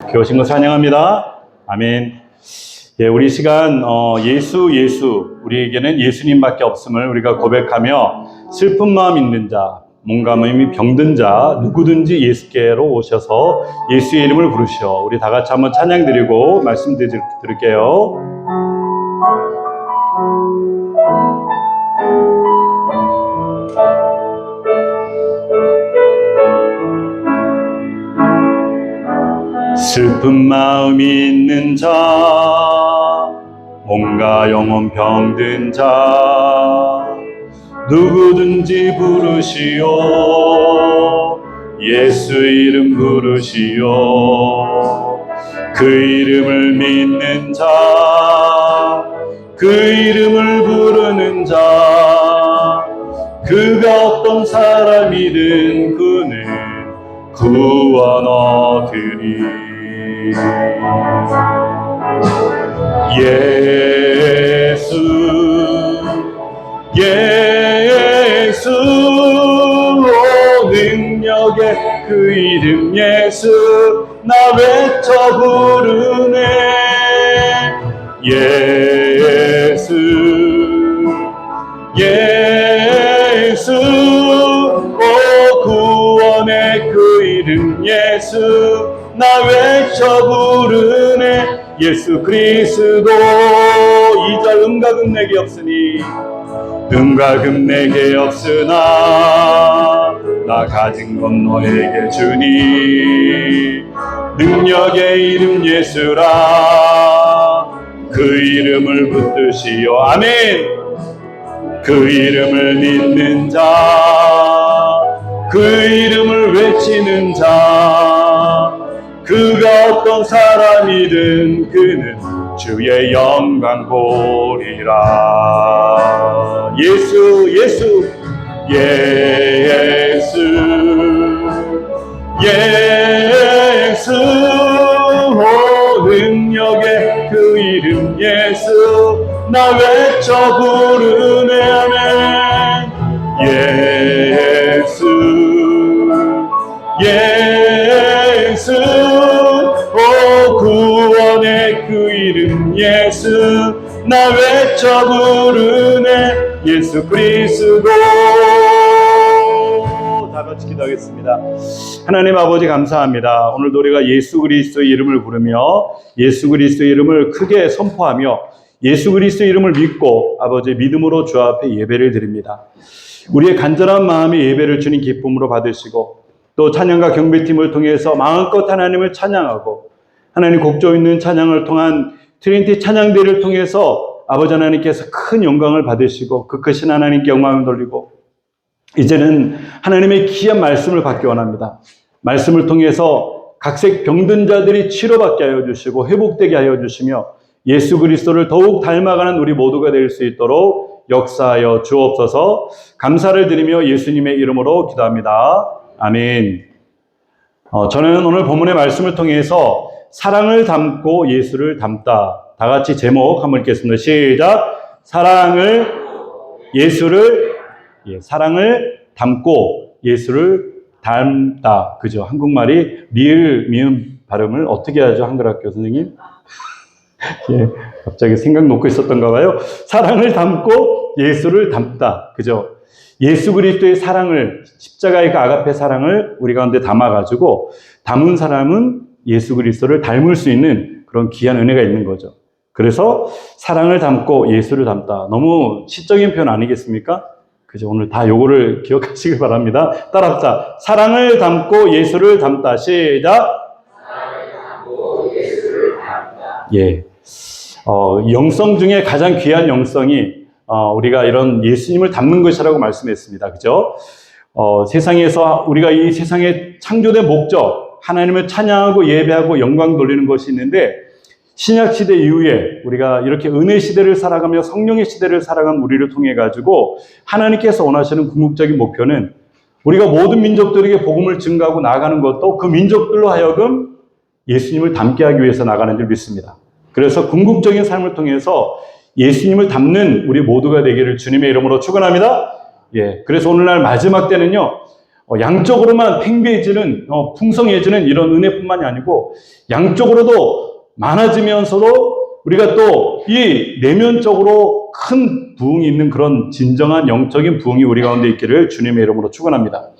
교회 오신 것 환영합니다. 아멘. 예, 우리 시간 예수 우리에게는 예수님밖에 없음을 우리가 고백하며 슬픈 마음 있는 자, 몸과 마음이 병든 자 누구든지 예수께로 오셔서 예수의 이름을 부르시오. 우리 다 같이 한번 찬양 드리고 말씀 드릴게요. 슬픈 마음 있는 자, 몸과 영혼 병든 자 누구든지 부르시오. 예수 이름 부르시오. 그 이름을 믿는 자, 그 이름을 부르는 자, 그가 어떤 사람이든 그는 구원 얻으리. 예수 능력의 그 이름 예수 나 외쳐 부르네. 예수 구원의 그 이름 예수 나 외쳐 부르네. 예수 그리스도 2절 음과 금 내게 없으니 음과 금 내게 없으나 나 가진 건 너에게 주니. 능력의 이름 예수라 그 이름을 붙드시오. 아멘. 그 이름을 믿는 자, 그 이름을 외치는 자, 그가 어떤 사람이든 그는 주의 영광 보리라. 예수 능력의 그 이름 예수 나 외쳐 부르네. 아멘. 예수 구원의 그 이름 예수 나 외쳐 부르네. 예수 그리스도. 다 같이 기도하겠습니다. 하나님 아버지 감사합니다. 오늘도 우리가 예수 그리스도의 이름을 부르며 예수 그리스도의 이름을 크게 선포하며 예수 그리스도의 이름을 믿고 아버지 믿음으로 주 앞에 예배를 드립니다. 우리의 간절한 마음의 예배를 주님 기쁨으로 받으시고 또 찬양과 경배팀을 통해서 마음껏 하나님을 찬양하고 하나님 곡조 있는 찬양을 통한 트리니티 찬양대를 통해서 아버지 하나님께서 큰 영광을 받으시고 그 크신 하나님께 영광을 돌리고 이제는 하나님의 귀한 말씀을 받기 원합니다. 말씀을 통해서 각색 병든 자들이 치료받게 하여 주시고 회복되게 하여 주시며 예수 그리스도를 더욱 닮아가는 우리 모두가 될 수 있도록 역사하여 주옵소서. 감사를 드리며 예수님의 이름으로 기도합니다. 아멘. 저는 오늘 본문의 말씀을 통해서 사랑을 담고 예수를 닮다. 다 같이 제목 한번 읽겠습니다. 시작. 사랑을 담고 예수를 닮다. 그죠? 한국말이 리을 미음 발음을 어떻게 하죠? 한글학교 선생님? 예, 갑자기 생각 놓고 있었던가 봐요. 사랑을 담고 예수를 닮다. 그죠? 예수 그리스도의 사랑을, 십자가의 그 아가페 사랑을 우리 가운데 담아가지고 담은 사람은 예수 그리스도를 닮을 수 있는 그런 귀한 은혜가 있는 거죠. 그래서 사랑을 담고 예수를 닮다. 너무 시적인 표현 아니겠습니까? 그죠? 오늘 다 요거를 기억하시길 바랍니다. 따라합시다. 사랑을 담고 예수를 닮다. 시작. 사랑을 담고 예수를 닮다. 예. 영성 중에 가장 귀한 영성이 우리가 이런 예수님을 닮는 것이라고 말씀했습니다. 그죠? 세상에서 우리가 이 세상에 창조된 목적, 하나님을 찬양하고 예배하고 영광 돌리는 것이 있는데 신약 시대 이후에 우리가 이렇게 은혜 시대를 살아가며 성령의 시대를 살아간 우리를 통해 가지고 하나님께서 원하시는 궁극적인 목표는 우리가 모든 민족들에게 복음을 증가하고 나아가는 것도 그 민족들로 하여금 예수님을 닮게 하기 위해서 나가는 줄 믿습니다. 그래서 궁극적인 삶을 통해서 예수님을 닮는 우리 모두가 되기를 주님의 이름으로 축원합니다. 예, 그래서 오늘날 마지막 때는요, 양쪽으로만 팽배해지는, 풍성해지는 이런 은혜뿐만이 아니고 양쪽으로도 많아지면서도 우리가 또 이 내면적으로 큰 부흥이 있는 그런 진정한 영적인 부흥이 우리 가운데 있기를 주님의 이름으로 축원합니다.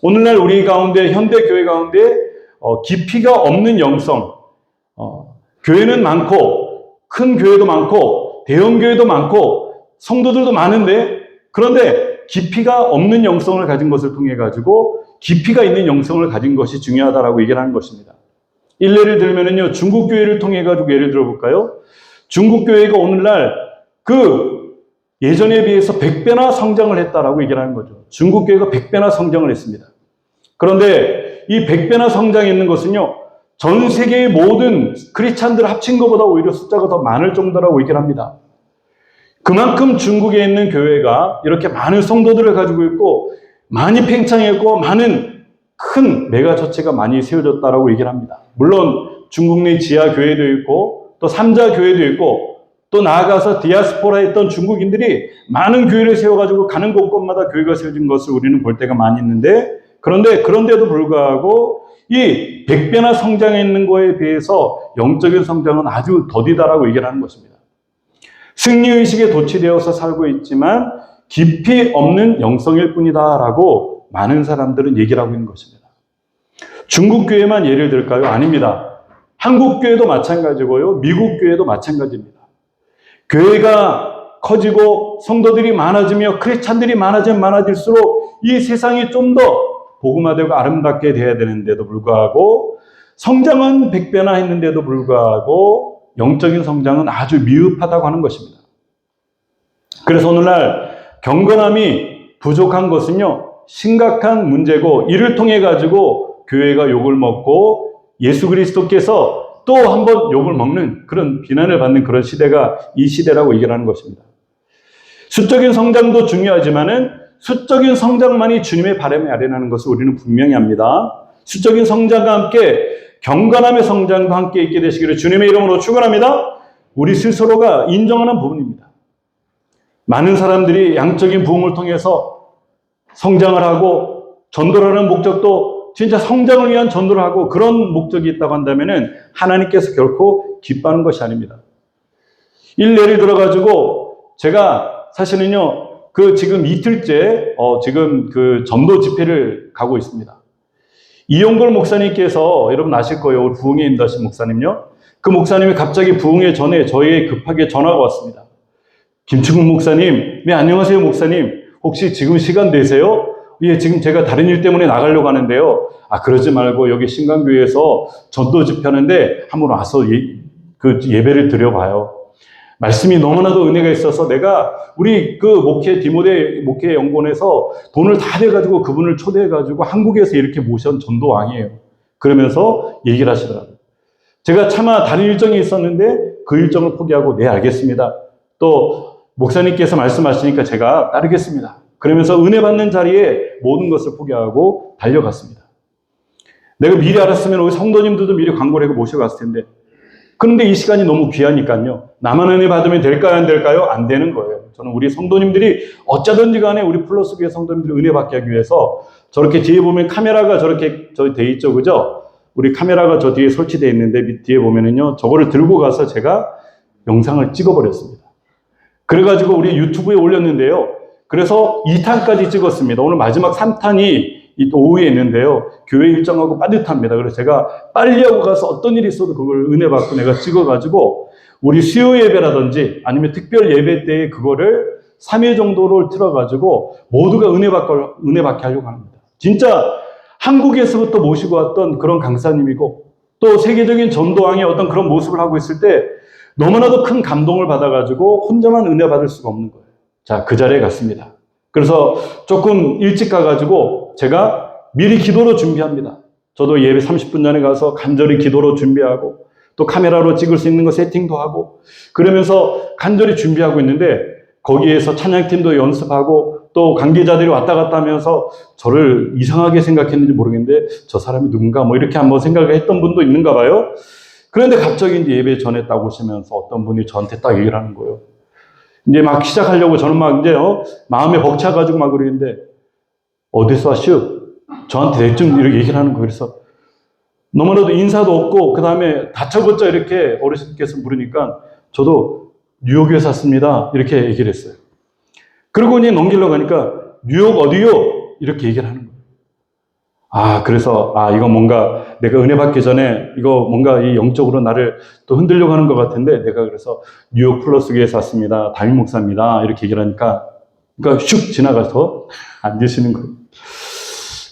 오늘날 우리 가운데, 현대교회 가운데 깊이가 없는 영성, 교회는 많고 큰 교회도 많고 대형 교회도 많고 성도들도 많은데, 그런데 깊이가 없는 영성을 가진 것을 통해 가지고 깊이가 있는 영성을 가진 것이 중요하다라고 얘기를 하는 것입니다. 일례를 들면은요, 중국 교회를 통해 가지고 예를 들어볼까요? 중국 교회가 오늘날 그 예전에 비해서 100배나 성장을 했다라고 얘기를 하는 거죠. 중국 교회가 100배나 성장을 했습니다. 그런데 이 100배나 성장했는 것은요, 전 세계의 모든 크리스찬들을 합친 것보다 오히려 숫자가 더 많을 정도라고 얘기를 합니다. 그만큼 중국에 있는 교회가 이렇게 많은 성도들을 가지고 있고 많이 팽창했고 많은 큰 메가처치가 많이 세워졌다라고 얘기를 합니다. 물론 중국 내 지하 교회도 있고 또 3자 교회도 있고 또 나아가서 디아스포라에 있던 중국인들이 많은 교회를 세워가지고 가는 곳곳마다 교회가 세워진 것을 우리는 볼 때가 많이 있는데, 그런데도 불구하고 이 100배나 성장했는 거에 비해서 영적인 성장은 아주 더디다라고 얘기를 하는 것입니다. 승리의식에 도취되어서 살고 있지만 깊이 없는 영성일 뿐이다라고 많은 사람들은 얘기를 하고 있는 것입니다. 중국 교회만 예를 들까요? 아닙니다. 한국 교회도 마찬가지고요. 미국 교회도 마찬가지입니다. 교회가 커지고 성도들이 많아지며 크리스찬들이 많아지면 많아질수록 이 세상이 좀 더 복음화되고 아름답게 돼야 되는데도 불구하고 성장은 100배나 했는데도 불구하고 영적인 성장은 아주 미흡하다고 하는 것입니다. 그래서 오늘날 경건함이 부족한 것은요, 심각한 문제고, 이를 통해 가지고 교회가 욕을 먹고 예수 그리스도께서 또 한 번 욕을 먹는 그런 비난을 받는 그런 시대가 이 시대라고 얘기를 하는 것입니다. 수적인 성장도 중요하지만은 수적인 성장만이 주님의 바람에 아련하는 것을 우리는 분명히 합니다. 수적인 성장과 함께 경건함의 성장도 함께 있게 되시기를 주님의 이름으로 축원합니다. 우리 스스로가 인정하는 부분입니다. 많은 사람들이 양적인 부흥을 통해서 성장을 하고 전도를 하는 목적도 진짜 성장을 위한 전도를 하고 그런 목적이 있다고 한다면은 하나님께서 결코 기뻐하는 것이 아닙니다. 일례를 들어가지고 제가 사실은요, 지금 이틀째 지금 전도 집회를 가고 있습니다. 이용걸 목사님께서 여러분 아실 거예요. 우리 부흥에 인도하신 목사님요. 그 목사님이 갑자기 부흥회 전에 저희에 급하게 전화가 왔습니다. 김충국 목사님, 네 안녕하세요 목사님. 혹시 지금 시간 되세요? 예, 지금 제가 다른 일 때문에 나가려고 하는데요. 그러지 말고 여기 신강교회에서 전도 집회하는데 한번 와서 예배를 드려봐요. 말씀이 너무나도 은혜가 있어서 내가 우리 디모데 목회 연구원에서 돈을 다 내가지고 그분을 초대해가지고 한국에서 이렇게 모신 전도왕이에요. 그러면서 얘기를 하시더라고요. 제가 차마 다른 일정이 있었는데 그 일정을 포기하고 네 알겠습니다. 또 목사님께서 말씀하시니까 제가 따르겠습니다. 그러면서 은혜 받는 자리에 모든 것을 포기하고 달려갔습니다. 내가 미리 알았으면 우리 성도님들도 미리 광고를 하고 모셔갔을 텐데, 그런데 이 시간이 너무 귀하니까요. 나만 은혜 받으면 될까요? 안 될까요? 안 되는 거예요. 저는 우리 성도님들이 어쩌든지 간에 우리 플러스 교회 성도님들이 은혜 받게 하기 위해서 저렇게 뒤에 보면 카메라가 저렇게 돼 있죠. 그죠? 우리 카메라가 저 뒤에 설치되어 있는데 뒤에 보면은요. 저거를 들고 가서 제가 영상을 찍어버렸습니다. 그래가지고 우리 유튜브에 올렸는데요. 그래서 2탄까지 찍었습니다. 오늘 마지막 3탄이 오후에 있는데요. 교회 일정하고 빠듯합니다. 그래서 제가 빨리 하고 가서 어떤 일이 있어도 그걸 은혜 받고 내가 찍어가지고 우리 수요 예배라든지 아니면 특별 예배 때에 그거를 3회 정도를 틀어가지고 모두가 은혜 받게 하려고 합니다. 진짜 한국에서부터 모시고 왔던 그런 강사님이고 또 세계적인 전도왕의 어떤 그런 모습을 하고 있을 때 너무나도 큰 감동을 받아가지고 혼자만 은혜 받을 수가 없는 거예요. 자, 그 자리에 갔습니다. 그래서 조금 일찍 가가지고 제가 미리 기도로 준비합니다. 저도 예배 30분 전에 가서 간절히 기도로 준비하고 또 카메라로 찍을 수 있는 거 세팅도 하고 그러면서 간절히 준비하고 있는데 거기에서 찬양팀도 연습하고 또 관계자들이 왔다 갔다 하면서 저를 이상하게 생각했는지 모르겠는데 저 사람이 누군가 뭐 이렇게 한번 생각을 했던 분도 있는가 봐요. 그런데 갑자기 이제 예배 전에 딱 오시면서 어떤 분이 저한테 딱 얘기를 하는 거예요. 이제 막 시작하려고 저는 막 이제 마음에 벅차가지고 막 그러는데 어디서 하시오? 저한테 대충 이렇게 얘기를 하는 거예요. 그래서 너무나도 인사도 없고 그 다음에 다짜고짜 이렇게 어르신께서 물으니까 저도 뉴욕에 샀습니다. 이렇게 얘기를 했어요. 그러고 이제 넘기려고 하니까 뉴욕 어디요? 이렇게 얘기를 하는 거예요. 그래서 이거 뭔가 내가 은혜 받기 전에 이거 뭔가 이 영적으로 나를 또 흔들려고 하는 것 같은데 내가 그래서 뉴욕 플러스교회 샀습니다. 담임 목사입니다. 이렇게 얘기를 하니까 그러니까 슉 지나가서 앉으시는 거예요.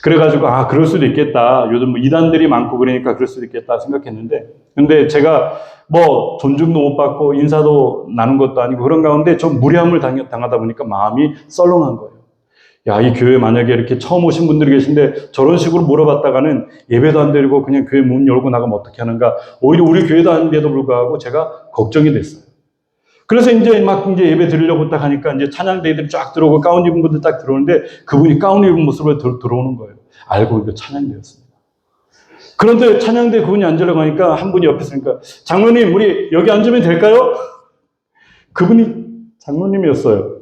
그래가지고 그럴 수도 있겠다. 요즘 뭐 이단들이 많고 그러니까 그럴 수도 있겠다 생각했는데 근데 제가 뭐 존중도 못 받고 인사도 나눈 것도 아니고 그런 가운데 좀 무례함을 당하다 보니까 마음이 썰렁한 거예요. 야, 이 교회 만약에 이렇게 처음 오신 분들이 계신데 저런 식으로 물어봤다가는 예배도 안 드리고 그냥 교회 문 열고 나가면 어떻게 하는가. 오히려 우리 교회도 아닌데도 불구하고 제가 걱정이 됐어요. 그래서 이제 예배 드리려고 딱 하니까 이제 찬양대들이 쫙 들어오고 가운 입은 분들 딱 들어오는데 그분이 가운 입은 모습으로 들어오는 거예요. 알고 이거 찬양대였습니다. 그런데 찬양대 그분이 앉으려고 하니까 한 분이 옆에 있으니까 장로님, 우리 여기 앉으면 될까요? 그분이 장로님이었어요.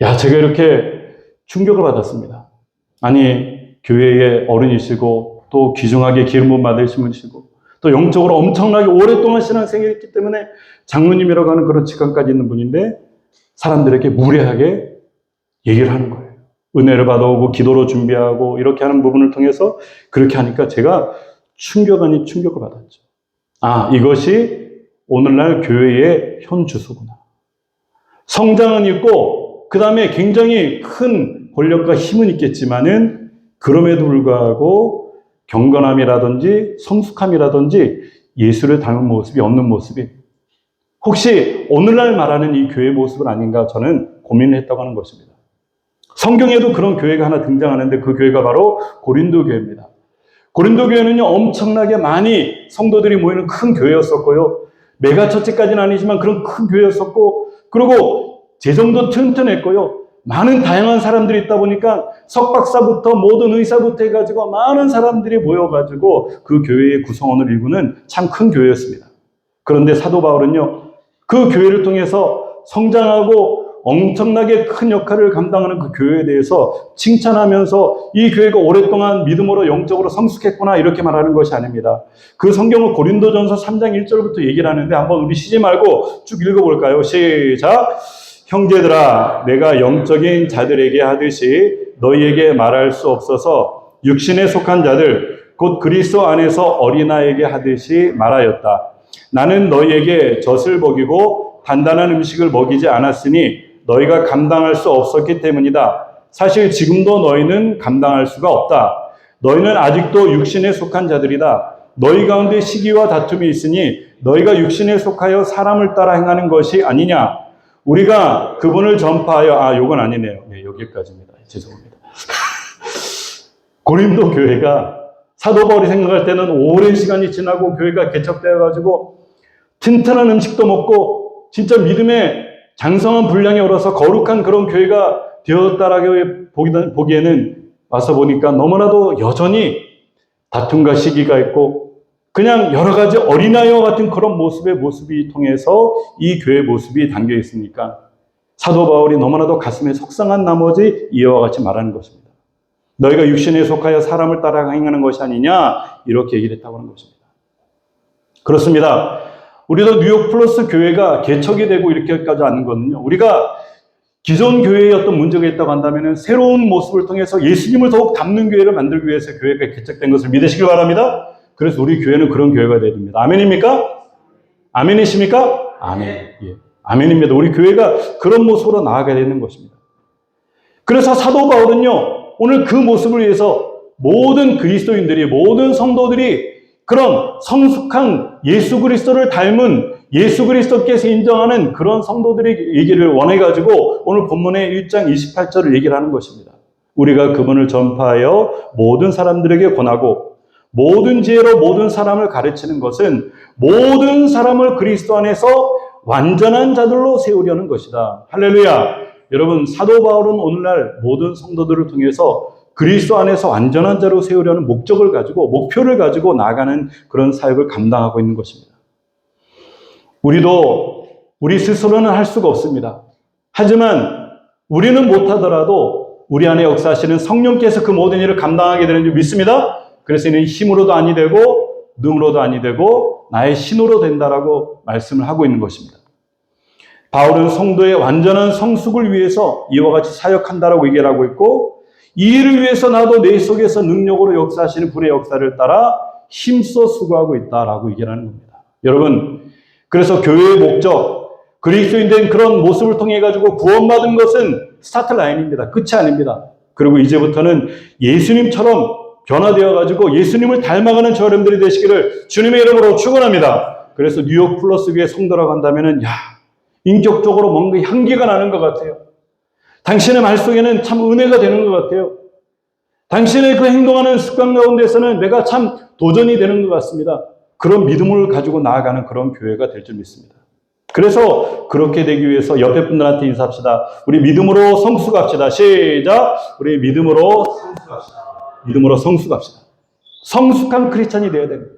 야, 제가 이렇게 충격을 받았습니다. 아니, 교회의 어른이시고 또 귀중하게 기름 부음 받으신 분이시고 또 영적으로 엄청나게 오랫동안 신앙생활을 했기 때문에 장로님이라고 하는 그런 직함까지 있는 분인데 사람들에게 무례하게 얘기를 하는 거예요. 은혜를 받아오고 기도로 준비하고 이렇게 하는 부분을 통해서 그렇게 하니까 제가 충격 아닌 충격을 받았죠. 이것이 오늘날 교회의 현 주소구나. 성장은 있고 그 다음에 굉장히 큰 권력과 힘은 있겠지만은 그럼에도 불구하고 경건함이라든지 성숙함이라든지 예수를 닮은 모습이 없는 모습이 혹시 오늘날 말하는 이 교회 모습은 아닌가 저는 고민을 했다고 하는 것입니다. 성경에도 그런 교회가 하나 등장하는데 그 교회가 바로 고린도 교회입니다. 고린도 교회는요 엄청나게 많이 성도들이 모이는 큰 교회였었고요. 메가처치까지는 아니지만 그런 큰 교회였었고 그리고 재정도 튼튼했고요. 많은 다양한 사람들이 있다 보니까 석박사부터 모든 의사부터 해가지고 많은 사람들이 모여가지고 그 교회의 구성원을 이루는 참 큰 교회였습니다. 그런데 사도 바울은요 그 교회를 통해서 성장하고 엄청나게 큰 역할을 감당하는 그 교회에 대해서 칭찬하면서 이 교회가 오랫동안 믿음으로 영적으로 성숙했구나 이렇게 말하는 것이 아닙니다. 그 성경은 고린도전서 3장 1절부터 얘기를 하는데 한번 우리 쉬지 말고 쭉 읽어볼까요? 시작! 형제들아 내가 영적인 자들에게 하듯이 너희에게 말할 수 없어서 육신에 속한 자들 곧 그리스도 안에서 어린아이에게 하듯이 말하였다. 나는 너희에게 젖을 먹이고 단단한 음식을 먹이지 않았으니 너희가 감당할 수 없었기 때문이다. 사실 지금도 너희는 감당할 수가 없다. 너희는 아직도 육신에 속한 자들이다. 너희 가운데 시기와 다툼이 있으니 너희가 육신에 속하여 사람을 따라 행하는 것이 아니냐. 우리가 그분을 전파하여 요건 아니네요. 네, 여기까지입니다. 죄송합니다. 고린도 교회가 사도 바울이 생각할 때는 오랜 시간이 지나고 교회가 개척되어 가지고 튼튼한 음식도 먹고 진짜 믿음의 장성한 분량이 얼어서 거룩한 그런 교회가 되었다라고 보기에는 와서 보니까 너무나도 여전히 다툼과 시기가 있고 그냥 여러 가지 어린아이와 같은 그런 모습이 통해서 이 교회의 모습이 담겨 있으니까 사도 바울이 너무나도 가슴에 속상한 나머지 이와 같이 말하는 것입니다. 너희가 육신에 속하여 사람을 따라 행하는 것이 아니냐 이렇게 얘기를 했다고 하는 것입니다. 그렇습니다. 우리도 뉴욕 플러스 교회가 개척이 되고 이렇게까지 하는 거는요. 우리가 기존 교회에 어떤 문제가 있다고 한다면 새로운 모습을 통해서 예수님을 더욱 닮는 교회를 만들기 위해서 교회가 개척된 것을 믿으시길 바랍니다. 그래서 우리 교회는 그런 교회가 되어야 됩니다. 아멘입니까? 아멘이십니까? 아멘. 예. 아멘입니다. 우리 교회가 그런 모습으로 나아가야 되는 것입니다. 그래서 사도 바울은요, 오늘 그 모습을 위해서 모든 그리스도인들이, 모든 성도들이 그런 성숙한 예수 그리스도를 닮은 예수 그리스도께서 인정하는 그런 성도들의 얘기를 원해가지고 오늘 본문의 1장 28절을 얘기를 하는 것입니다. 우리가 그분을 전파하여 모든 사람들에게 권하고 모든 지혜로 모든 사람을 가르치는 것은 모든 사람을 그리스도 안에서 완전한 자들로 세우려는 것이다. 할렐루야. 여러분, 사도 바울은 오늘날 모든 성도들을 통해서 그리스도 안에서 완전한 자로 세우려는 목적을 가지고 목표를 가지고 나아가는 그런 사역을 감당하고 있는 것입니다. 우리도 우리 스스로는 할 수가 없습니다. 하지만 우리는 못하더라도 우리 안에 역사하시는 성령께서 그 모든 일을 감당하게 되는 줄 믿습니다. 그래서 이는 힘으로도 아니 되고 능으로도 아니 되고 나의 신으로 된다라고 말씀을 하고 있는 것입니다. 바울은 성도의 완전한 성숙을 위해서 이와 같이 사역한다라고 얘기를 하고 있고, 이 일을 위해서 나도 내 속에서 능력으로 역사하시는 불의 역사를 따라 힘써 수고하고 있다라고 얘기를 하는 겁니다. 여러분, 그래서 교회의 목적, 그리스도인 된 그런 모습을 통해 가지고 구원받은 것은 스타트 라인입니다. 끝이 아닙니다. 그리고 이제부터는 예수님처럼 변화되어 가지고 예수님을 닮아가는 저여러분들이 되시기를 주님의 이름으로 축원합니다. 그래서 뉴욕 플러스 위에 성도라고 한다면은 인격적으로 뭔가 향기가 나는 것 같아요. 당신의 말 속에는 참 은혜가 되는 것 같아요. 당신의 그 행동하는 습관 가운데서는 내가 참 도전이 되는 것 같습니다. 그런 믿음을 가지고 나아가는 그런 교회가 될 줄 믿습니다. 그래서 그렇게 되기 위해서 옆에 분들한테 인사합시다. 우리 믿음으로 성숙합시다. 시작! 우리 믿음으로 성숙합시다. 믿음으로 성숙합시다. 성숙한 크리스찬이 되어야 됩니다.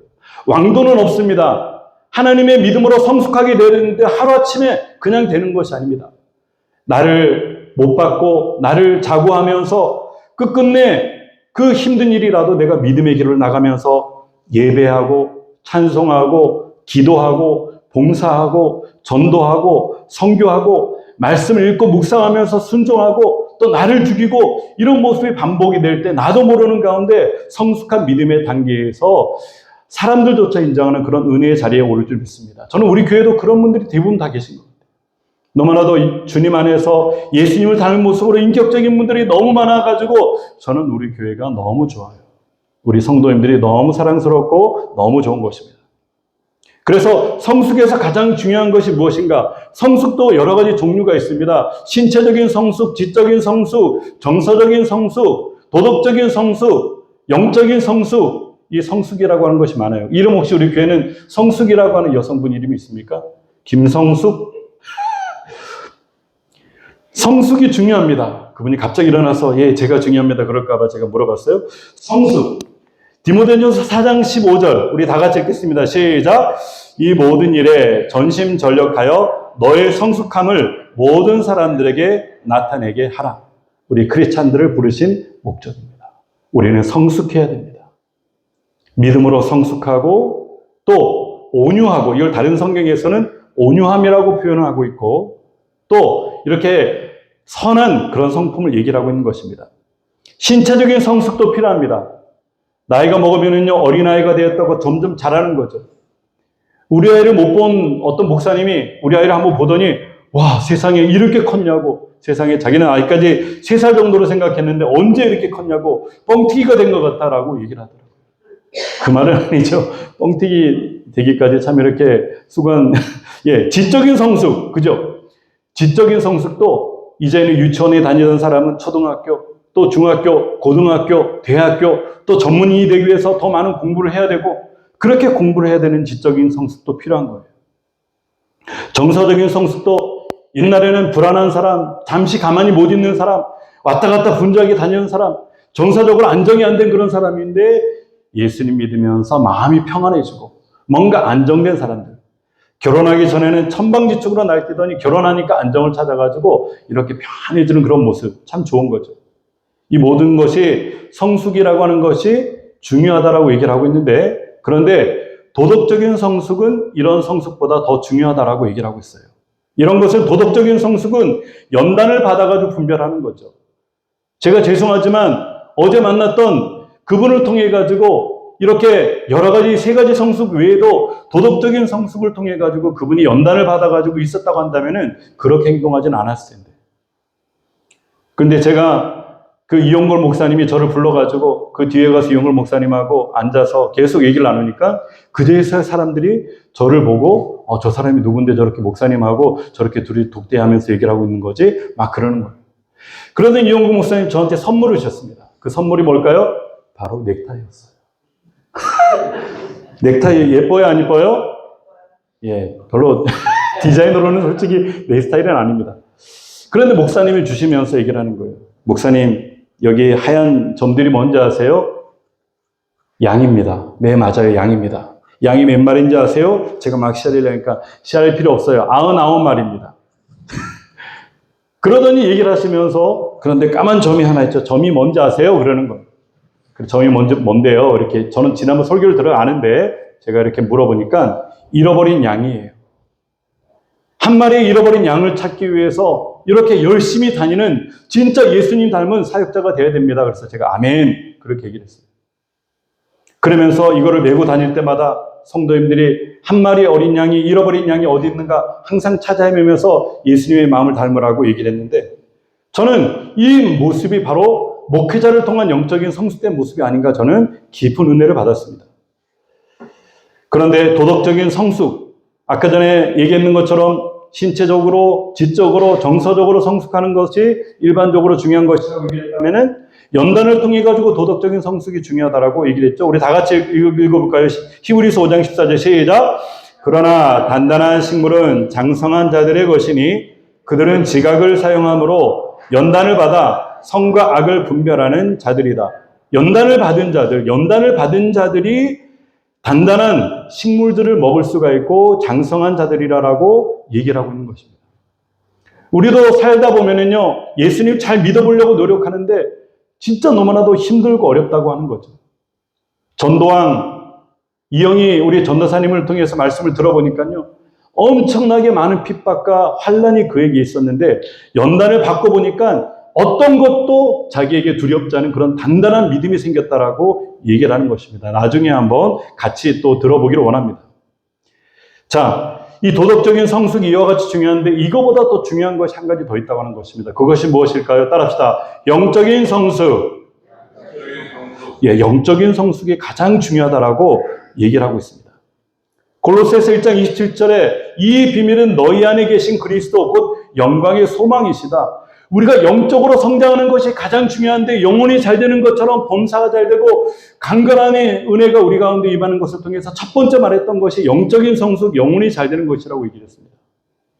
왕도는 없습니다. 하나님의 믿음으로 성숙하게 되는데 하루아침에 그냥 되는 것이 아닙니다. 나를 못 받고 나를 자고하면서 끝끝내 그 힘든 일이라도 내가 믿음의 길을 나가면서 예배하고 찬송하고 기도하고 봉사하고 전도하고 선교하고 말씀을 읽고 묵상하면서 순종하고 또 나를 죽이고 이런 모습이 반복이 될 때 나도 모르는 가운데 성숙한 믿음의 단계에서 사람들조차 인정하는 그런 은혜의 자리에 오를 줄 믿습니다. 저는 우리 교회도 그런 분들이 대부분 다 계신 것 같아요. 너무나도 주님 안에서 예수님을 닮은 모습으로 인격적인 분들이 너무 많아가지고 저는 우리 교회가 너무 좋아요. 우리 성도님들이 너무 사랑스럽고 너무 좋은 것입니다. 그래서 성숙에서 가장 중요한 것이 무엇인가? 성숙도 여러 가지 종류가 있습니다. 신체적인 성숙, 지적인 성숙, 정서적인 성숙, 도덕적인 성숙, 영적인 성숙, 이 성숙이라고 하는 것이 많아요. 이름 혹시 우리 교회는 성숙이라고 하는 여성분 이름이 있습니까? 김성숙? 성숙이 중요합니다. 그분이 갑자기 일어나서 제가 중요합니다 그럴까봐 제가 물어봤어요. 성숙. 디모데전서 4장 15절 우리 다 같이 읽겠습니다. 시작. 이 모든 일에 전심전력하여 너의 성숙함을 모든 사람들에게 나타내게 하라. 우리 크리스찬들을 부르신 목적입니다. 우리는 성숙해야 됩니다. 믿음으로 성숙하고 또 온유하고, 이걸 다른 성경에서는 온유함이라고 표현을 하고 있고, 또 이렇게 선한 그런 성품을 얘기를 하고 있는 것입니다. 신체적인 성숙도 필요합니다. 나이가 먹으면은요, 어린아이가 되었다고 점점 자라는 거죠. 우리 아이를 못 본 어떤 목사님이 우리 아이를 한번 보더니, 와, 세상에 이렇게 컸냐고, 세상에 자기는 아이까지 3살 정도로 생각했는데 언제 이렇게 컸냐고, 뻥튀기가 된 것 같다라고 얘기를 하더라고요. 그 말은 아니죠. 뻥튀기 되기까지 참 이렇게 수고한, 지적인 성숙, 그죠? 지적인 성숙도 이제는 유치원에 다니던 사람은 초등학교, 또 중학교, 고등학교, 대학교, 또 전문인이 되기 위해서 더 많은 공부를 해야 되고, 그렇게 공부를 해야 되는 지적인 성숙도 필요한 거예요. 정서적인 성숙도, 옛날에는 불안한 사람, 잠시 가만히 못 있는 사람, 왔다 갔다 분주하게 다니는 사람, 정서적으로 안정이 안 된 그런 사람인데 예수님 믿으면서 마음이 평안해지고 뭔가 안정된 사람들. 결혼하기 전에는 천방지축으로 날뛰더니 결혼하니까 안정을 찾아가지고 이렇게 편해지는 그런 모습, 참 좋은 거죠. 이 모든 것이 성숙이라고 하는 것이 중요하다라고 얘기를 하고 있는데, 그런데 도덕적인 성숙은 이런 성숙보다 더 중요하다라고 얘기를 하고 있어요. 이런 것은, 도덕적인 성숙은 연단을 받아가지고 분별하는 거죠. 제가 죄송하지만 어제 만났던 그분을 통해 가지고 이렇게 여러 가지 3가지 성숙 외에도 도덕적인 성숙을 통해 가지고 그분이 연단을 받아가지고 있었다고 한다면은 그렇게 행동하진 않았을 텐데. 근데 제가 그 이용걸 목사님이 저를 불러가지고 그 뒤에 가서 이용걸 목사님하고 앉아서 계속 얘기를 나누니까 그제서 사람들이 저를 보고 저 사람이 누군데 저렇게 목사님하고 저렇게 둘이 독대하면서 얘기를 하고 있는 거지? 막 그러는 거예요. 그러더니 이용걸 목사님 저한테 선물을 주셨습니다. 그 선물이 뭘까요? 바로 넥타이였어요. 넥타이 예뻐요? 안 예뻐요? 별로 디자인으로는 솔직히 내 스타일은 아닙니다. 그런데 목사님이 주시면서 얘기를 하는 거예요. 목사님, 여기 하얀 점들이 뭔지 아세요? 양입니다. 네, 맞아요. 양입니다. 양이 몇 마리인지 아세요? 제가 막 시알이려니까 시알 필요 없어요. 99마리입니다. 그러더니 얘기를 하시면서, 그런데 까만 점이 하나 있죠. 점이 뭔지 아세요? 그러는 거예요. 점이 뭔데요? 이렇게 저는 지난번 설교를 들어 아는데 제가 이렇게 물어보니까 잃어버린 양이에요. 한 마리의 잃어버린 양을 찾기 위해서 이렇게 열심히 다니는 진짜 예수님 닮은 사역자가 되어야 됩니다. 그래서 제가 아멘 그렇게 얘기를 했어요. 그러면서 이거를 메고 다닐 때마다 성도님들이 한 마리의 어린 양이, 잃어버린 양이 어디 있는가 항상 찾아 헤매면서 예수님의 마음을 닮으라고 얘기를 했는데, 저는 이 모습이 바로 목회자를 통한 영적인 성숙된 모습이 아닌가, 저는 깊은 은혜를 받았습니다. 그런데 도덕적인 성숙, 아까 전에 얘기했는 것처럼 신체적으로, 지적으로, 정서적으로 성숙하는 것이 일반적으로 중요한 것이라고 얘기했다면은 연단을 통해 가지고 도덕적인 성숙이 중요하다라고 얘기를 했죠. 우리 다 같이 읽어볼까요? 히브리서 5장 14절 시작. 그러나 단단한 식물은 장성한 자들의 것이니 그들은 지각을 사용함으로 연단을 받아 선과 악을 분별하는 자들이다. 연단을 받은 자들이 단단한 식물들을 먹을 수가 있고 장성한 자들이라고 얘기를 하고 있는 것입니다. 우리도 살다 보면은요, 예수님 잘 믿어보려고 노력하는데 진짜 너무나도 힘들고 어렵다고 하는 거죠. 전도왕 이영희 우리 전도사님을 통해서 말씀을 들어보니까요, 엄청나게 많은 핍박과 환난이 그에게 있었는데 연단을 받고 보니까 어떤 것도 자기에게 두렵지 않은 그런 단단한 믿음이 생겼다라고 얘기를 하는 것입니다. 나중에 한번 같이 또 들어보기를 원합니다. 자, 이 도덕적인 성숙이 이와 같이 중요한데 이거보다 더 중요한 것이 한 가지 더 있다고 하는 것입니다. 그것이 무엇일까요? 따라합시다. 영적인 성숙. 예, 영적인 성숙이 가장 중요하다라고 얘기를 하고 있습니다. 골로새서 1장 27절에 이 비밀은 너희 안에 계신 그리스도 곧 영광의 소망이시다. 우리가 영적으로 성장하는 것이 가장 중요한데 영혼이 잘 되는 것처럼 범사가 잘 되고 강건한 은혜가 우리 가운데 임하는 것을 통해서 첫 번째 말했던 것이 영적인 성숙, 영혼이 잘 되는 것이라고 얘기했습니다.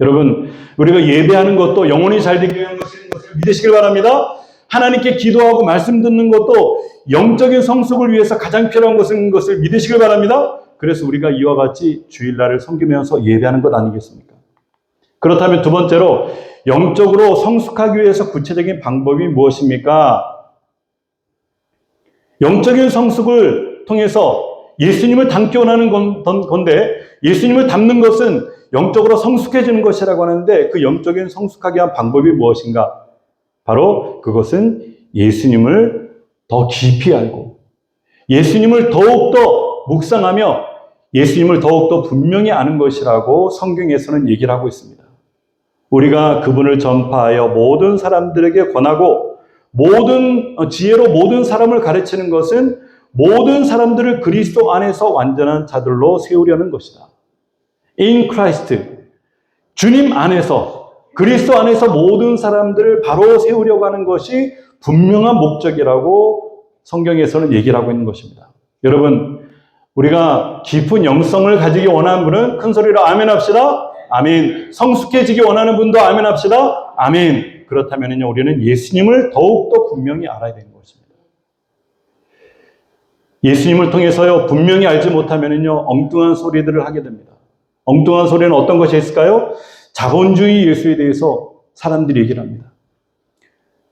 여러분, 우리가 예배하는 것도 영혼이 잘 되기 위한 것을 믿으시길 바랍니다. 하나님께 기도하고 말씀 듣는 것도 영적인 성숙을 위해서 가장 필요한 것을 믿으시길 바랍니다. 그래서 우리가 이와 같이 주일날을 섬기면서 예배하는 것 아니겠습니까? 그렇다면 두 번째로 영적으로 성숙하기 위해서 구체적인 방법이 무엇입니까? 영적인 성숙을 통해서 예수님을 닮기 원하는 건데 예수님을 닮는 것은 영적으로 성숙해지는 것이라고 하는데 그 영적인 성숙하게 한 방법이 무엇인가? 바로 그것은 예수님을 더 깊이 알고 예수님을 더욱더 묵상하며 예수님을 더욱더 분명히 아는 것이라고 성경에서는 얘기를 하고 있습니다. 우리가 그분을 전파하여 모든 사람들에게 권하고 모든 지혜로 모든 사람을 가르치는 것은 모든 사람들을 그리스도 안에서 완전한 자들로 세우려는 것이다. In Christ, 주님 안에서 그리스도 안에서 모든 사람들을 바로 세우려고 하는 것이 분명한 목적이라고 성경에서는 얘기를 하고 있는 것입니다. 여러분, 우리가 깊은 영성을 가지기 원하는 분은 큰 소리로 아멘 합시다. 아멘. 성숙해지기 원하는 분도 아멘 합시다. 아멘. 그렇다면요, 우리는 예수님을 더욱더 분명히 알아야 되는 것입니다. 예수님을 통해서요, 분명히 알지 못하면요, 엉뚱한 소리들을 하게 됩니다. 엉뚱한 소리는 어떤 것이 있을까요? 자본주의 예수에 대해서 사람들이 얘기를 합니다.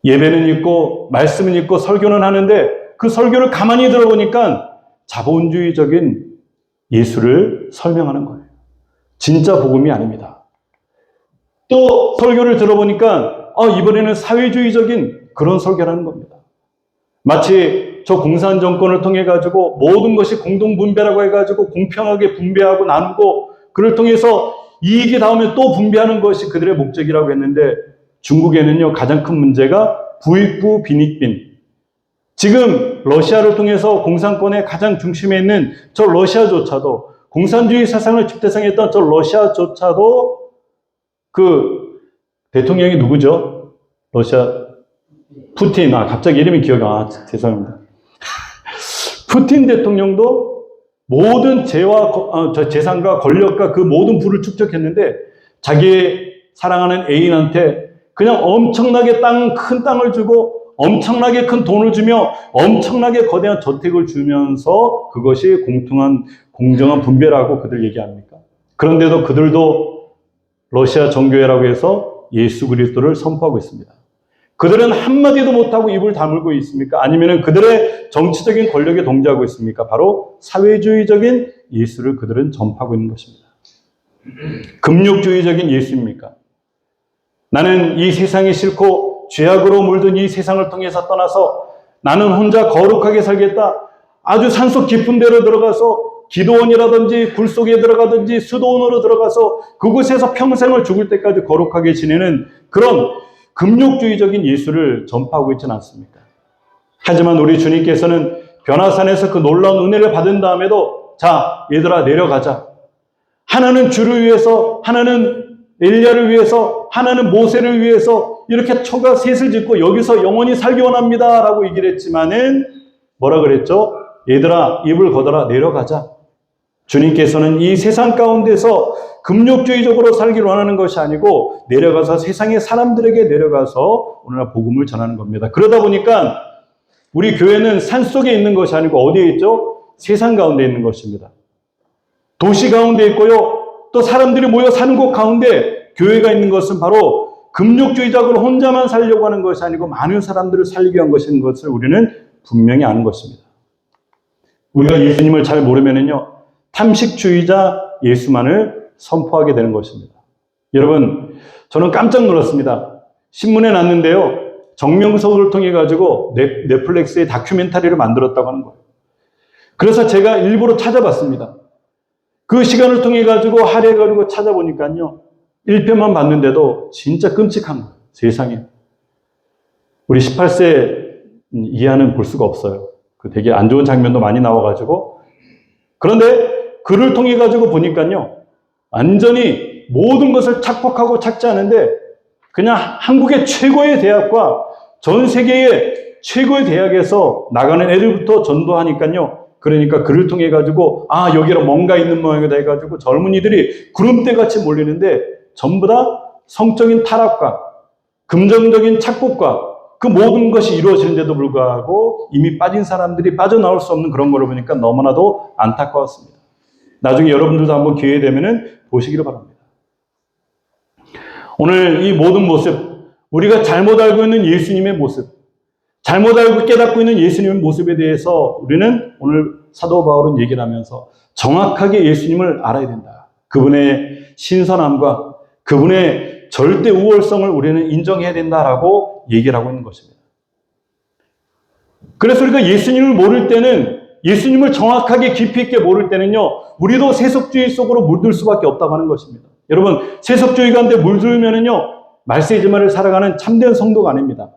예배는 있고, 말씀은 있고, 설교는 하는데 그 설교를 가만히 들어보니까 자본주의적인 예수를 설명하는 거예요. 진짜 복음이 아닙니다. 또 설교를 들어보니까 이번에는 사회주의적인 그런 설교를 하는 겁니다. 마치 저 공산 정권을 통해 가지고 모든 것이 공동분배라고 해가지고 공평하게 분배하고 나누고 그를 통해서 이익이 나오면 또 분배하는 것이 그들의 목적이라고 했는데 중국에는요 가장 큰 문제가 부익부 빈익빈. 지금 러시아를 통해서 공산권의 가장 중심에 있는 저 러시아조차도 공산주의 사상을 집대성했던 저 러시아조차도 그 대통령이 누구죠? 러시아 푸틴. 갑자기 이름이 기억이 죄송합니다. 푸틴 대통령도 모든 재산과 권력과 그 모든 부를 축적했는데 자기의 사랑하는 애인한테 그냥 엄청나게 큰 땅을 주고 엄청나게 큰 돈을 주며 엄청나게 거대한 저택을 주면서 그것이 공정한 분배라고 그들 얘기합니까? 그런데도 그들도 러시아 정교회라고 해서 예수 그리스도를 선포하고 있습니다. 그들은 한마디도 못하고 입을 다물고 있습니까? 아니면 그들의 정치적인 권력에 동조하고 있습니까? 바로 사회주의적인 예수를 그들은 전파하고 있는 것입니다. 금욕주의적인 예수입니까? 나는 이 세상이 싫고 죄악으로 물든 이 세상을 통해서 떠나서 나는 혼자 거룩하게 살겠다. 아주 산속 깊은 데로 들어가서 기도원이라든지 굴속에 들어가든지 수도원으로 들어가서 그곳에서 평생을 죽을 때까지 거룩하게 지내는 그런 금욕주의적인 예수를 전파하고 있지는 않습니까? 하지만 우리 주님께서는 변화산에서 그 놀라운 은혜를 받은 다음에도 자, 얘들아 내려가자. 하나는 주를 위해서, 하나는 엘리야를 위해서, 하나는 모세를 위해서 이렇게 초가 셋을 짓고 여기서 영원히 살기 원합니다 라고 얘기를 했지만은 뭐라 그랬죠? 얘들아 입을 걷어라 내려가자. 주님께서는 이 세상 가운데서 금욕주의적으로 살기를 원하는 것이 아니고 내려가서 세상의 사람들에게 내려가서 오늘날 복음을 전하는 겁니다. 그러다 보니까 우리 교회는 산속에 있는 것이 아니고 어디에 있죠? 세상 가운데 있는 것입니다. 도시 가운데 있고요. 또 사람들이 모여 사는 곳 가운데 교회가 있는 것은 바로 금욕주의적으로 혼자만 살려고 하는 것이 아니고 많은 사람들을 살리기 위한 것인 것을 우리는 분명히 아는 것입니다. 우리가 예수님을 잘 모르면은요, 탐식주의자 예수만을 선포하게 되는 것입니다. 여러분, 저는 깜짝 놀랐습니다. 신문에 났는데요, 정명석을 통해 가지고 넷플릭스의 다큐멘터리를 만들었다고 하는 거예요. 그래서 제가 일부러 찾아봤습니다. 그 시간을 통해 가지고 할애가지고 찾아보니까요, 1편만 봤는데도 진짜 끔찍한 거예요. 세상에. 우리 18세 이하는 볼 수가 없어요. 그 되게 안 좋은 장면도 많이 나와가지고. 그런데 그를 통해 가지고 보니까요, 완전히 모든 것을 착복하고 착지하는데 그냥 한국의 최고의 대학과 전 세계의 최고의 대학에서 나가는 애들부터 전도하니까요. 그러니까 그를 통해 가지고 아 여기로 뭔가 있는 모양이다 해가지고 젊은이들이 구름대같이 몰리는데 전부 다 성적인 타락과 금전적인 착복과 그 모든 것이 이루어지는데도 불구하고 이미 빠진 사람들이 빠져나올 수 없는 그런 걸 보니까 너무나도 안타까웠습니다. 나중에 여러분들도 한번 기회 되면은 보시기를 바랍니다. 오늘 이 모든 모습, 우리가 잘못 알고 있는 예수님의 모습, 잘못 알고 깨닫고 있는 예수님의 모습에 대해서 우리는 오늘 사도 바울은 얘기를 하면서 정확하게 예수님을 알아야 된다. 그분의 신선함과 그분의 절대 우월성을 우리는 인정해야 된다라고 얘기를 하고 있는 것입니다. 그래서 우리가 예수님을 모를 때는, 예수님을 정확하게 깊이 있게 모를 때는요, 우리도 세속주의 속으로 물들 수밖에 없다고 하는 것입니다. 여러분, 세속주의 가운데 물들면은요, 말세지만을 살아가는 참된 성도가 아닙니다.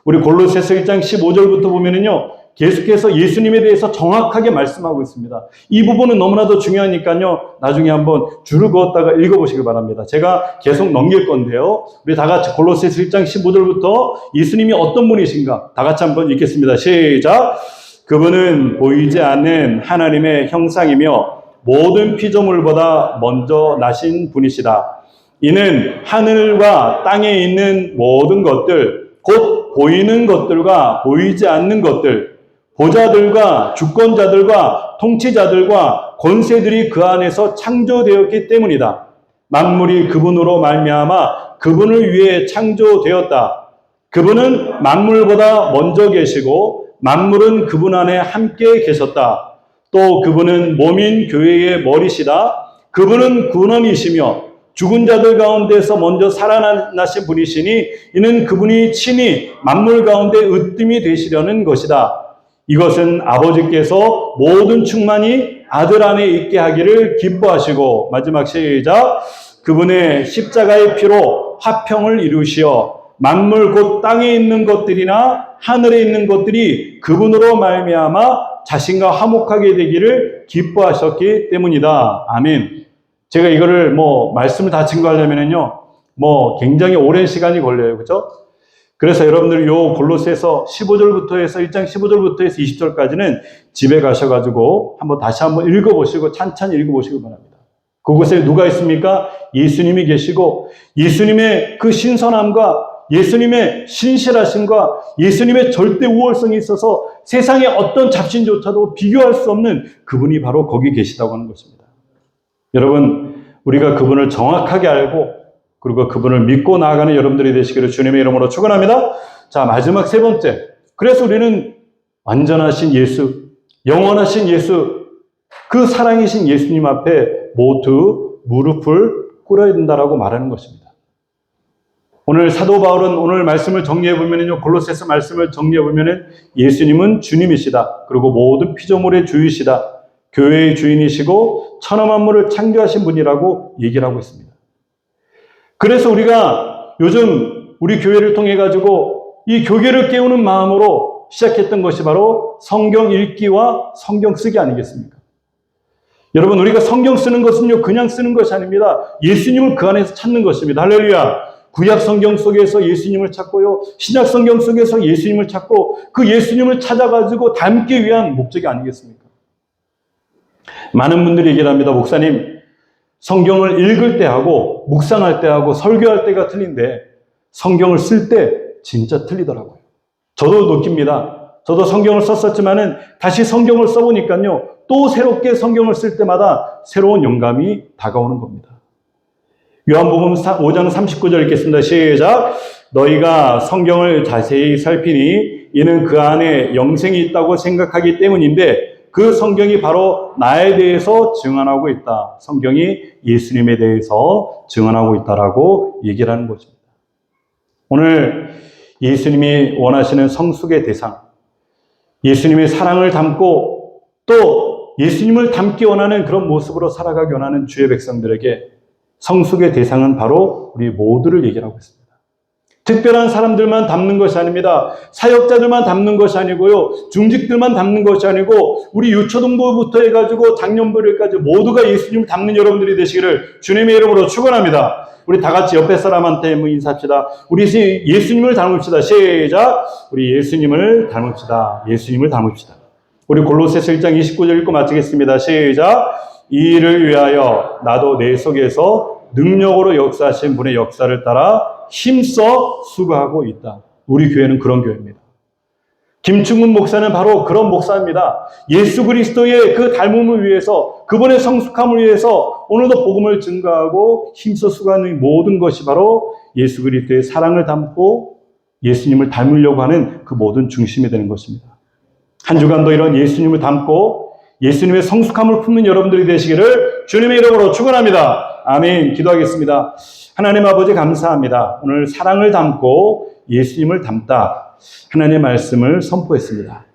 우리 골로새서 1장 15절부터 보면은요, 계속해서 예수님에 대해서 정확하게 말씀하고 있습니다. 이 부분은 너무나도 중요하니까요, 나중에 한번 줄을 그었다가 읽어보시기 바랍니다. 제가 계속 넘길 건데요, 우리 다 같이 골로새서 1장 15절부터 예수님이 어떤 분이신가 다 같이 한번 읽겠습니다. 시작! 그분은 보이지 않는 하나님의 형상이며 모든 피조물보다 먼저 나신 분이시다. 이는 하늘과 땅에 있는 모든 것들, 곧 보이는 것들과 보이지 않는 것들, 보좌들과 주권자들과 통치자들과 권세들이 그 안에서 창조되었기 때문이다. 만물이 그분으로 말미암아 그분을 위해 창조되었다. 그분은 만물보다 먼저 계시고 만물은 그분 안에 함께 계셨다. 또 그분은 몸인 교회의 머리시다. 그분은 근원이시며 죽은 자들 가운데서 먼저 살아나신 분이시니 이는 그분이 친히 만물 가운데 으뜸이 되시려는 것이다. 이것은 아버지께서 모든 충만이 아들 안에 있게 하기를 기뻐하시고, 마지막 시작, 그분의 십자가의 피로 화평을 이루시어 만물 곧 땅에 있는 것들이나 하늘에 있는 것들이 그분으로 말미암아 자신과 화목하게 되기를 기뻐하셨기 때문이다. 아멘. 제가 이거를 말씀을 다 증거하려면은요, 굉장히 오랜 시간이 걸려요. 그죠? 그래서 여러분들 요 골로새서 15절부터 해서 1장 15절부터 해서 20절까지는 집에 가셔가지고 다시 한번 읽어보시고 찬찬히 읽어보시기 바랍니다. 그곳에 누가 있습니까? 예수님이 계시고 예수님의 그 신선함과 예수님의 신실하심과 예수님의 절대 우월성이 있어서 세상의 어떤 잡신조차도 비교할 수 없는 그분이 바로 거기 계시다고 하는 것입니다. 여러분, 우리가 그분을 정확하게 알고 그리고 그분을 믿고 나아가는 여러분들이 되시기를 주님의 이름으로 축원합니다. 자, 마지막 세 번째. 그래서 우리는 완전하신 예수, 영원하신 예수, 그 사랑이신 예수님 앞에 모두 무릎을 꿇어야 된다라고 말하는 것입니다. 오늘 사도 바울은 오늘 말씀을 정리해보면요, 골로새서 말씀을 정리해보면은 예수님은 주님이시다. 그리고 모든 피조물의 주이시다. 교회의 주인이시고 천하 만물을 창조하신 분이라고 얘기를 하고 있습니다. 그래서 우리가 요즘 우리 교회를 통해 가지고 이 교계를 깨우는 마음으로 시작했던 것이 바로 성경 읽기와 성경 쓰기 아니겠습니까? 여러분, 우리가 성경 쓰는 것은요, 그냥 쓰는 것이 아닙니다. 예수님을 그 안에서 찾는 것입니다. 할렐루야. 구약 성경 속에서 예수님을 찾고요, 신약 성경 속에서 예수님을 찾고 그 예수님을 찾아가지고 닮기 위한 목적이 아니겠습니까? 많은 분들이 얘기를 합니다. 목사님, 성경을 읽을 때 하고 묵상할 때 하고 설교할 때가 틀린데 성경을 쓸 때 진짜 틀리더라고요. 저도 느낍니다. 저도 성경을 썼었지만은 다시 성경을 써보니까요, 또 새롭게 성경을 쓸 때마다 새로운 영감이 다가오는 겁니다. 요한복음 5장 39절 읽겠습니다. 시작. 너희가 성경을 자세히 살피니 이는 그 안에 영생이 있다고 생각하기 때문인데 그 성경이 바로 나에 대해서 증언하고 있다. 성경이 예수님에 대해서 증언하고 있다라고 얘기를 하는 것입니다. 오늘 예수님이 원하시는 성숙의 대상, 예수님의 사랑을 담고 또 예수님을 닮기 원하는 그런 모습으로 살아가기 원하는 주의 백성들에게 성숙의 대상은 바로 우리 모두를 얘기를 하고 있습니다. 특별한 사람들만 담는 것이 아닙니다. 사역자들만 담는 것이 아니고요, 중직들만 담는 것이 아니고 우리 유초등부부터 해가지고 장년부들까지 모두가 예수님을 담는 여러분들이 되시기를 주님의 이름으로 축원합니다. 우리 다 같이 옆에 사람한테 인사합시다. 우리 예수님을 닮읍시다. 시작. 우리 예수님을 닮읍시다. 예수님을 닮읍시다. 우리 골로새서 1장 29절 읽고 마치겠습니다. 시작. 이 일을 위하여 나도 내 속에서 능력으로 역사하신 분의 역사를 따라 힘써 수고하고 있다. 우리 교회는 그런 교회입니다. 김충문 목사는 바로 그런 목사입니다. 예수 그리스도의 그 닮음을 위해서, 그분의 성숙함을 위해서 오늘도 복음을 증거하고 힘써 수고하는 모든 것이 바로 예수 그리스도의 사랑을 담고 예수님을 닮으려고 하는 그 모든 중심이 되는 것입니다. 한 주간도 이런 예수님을 담고 예수님의 성숙함을 품는 여러분들이 되시기를 주님의 이름으로 축원합니다. 아멘. 기도하겠습니다. 하나님 아버지 감사합니다. 오늘 사랑을 담고 예수님을 닮다, 하나님의 말씀을 선포했습니다.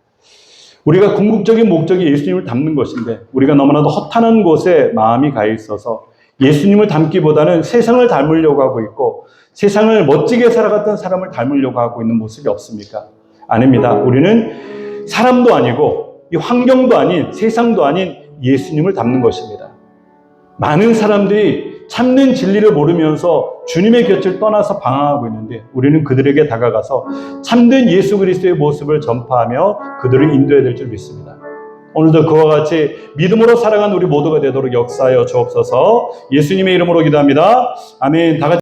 우리가 궁극적인 목적이 예수님을 닮는 것인데 우리가 너무나도 허탄한 곳에 마음이 가 있어서 예수님을 닮기보다는 세상을 닮으려고 하고 있고 세상을 멋지게 살아갔던 사람을 닮으려고 하고 있는 모습이 없습니까? 아닙니다. 우리는 사람도 아니고 이 환경도 아닌 세상도 아닌 예수님을 닮는 것입니다. 많은 사람들이 참는 진리를 모르면서 주님의 곁을 떠나서 방황하고 있는데 우리는 그들에게 다가가서 참된 예수 그리스도의 모습을 전파하며 그들을 인도해야 될 줄 믿습니다. 오늘도 그와 같이 믿음으로 살아가는 우리 모두가 되도록 역사하여 주옵소서. 예수님의 이름으로 기도합니다. 아멘. 다 같이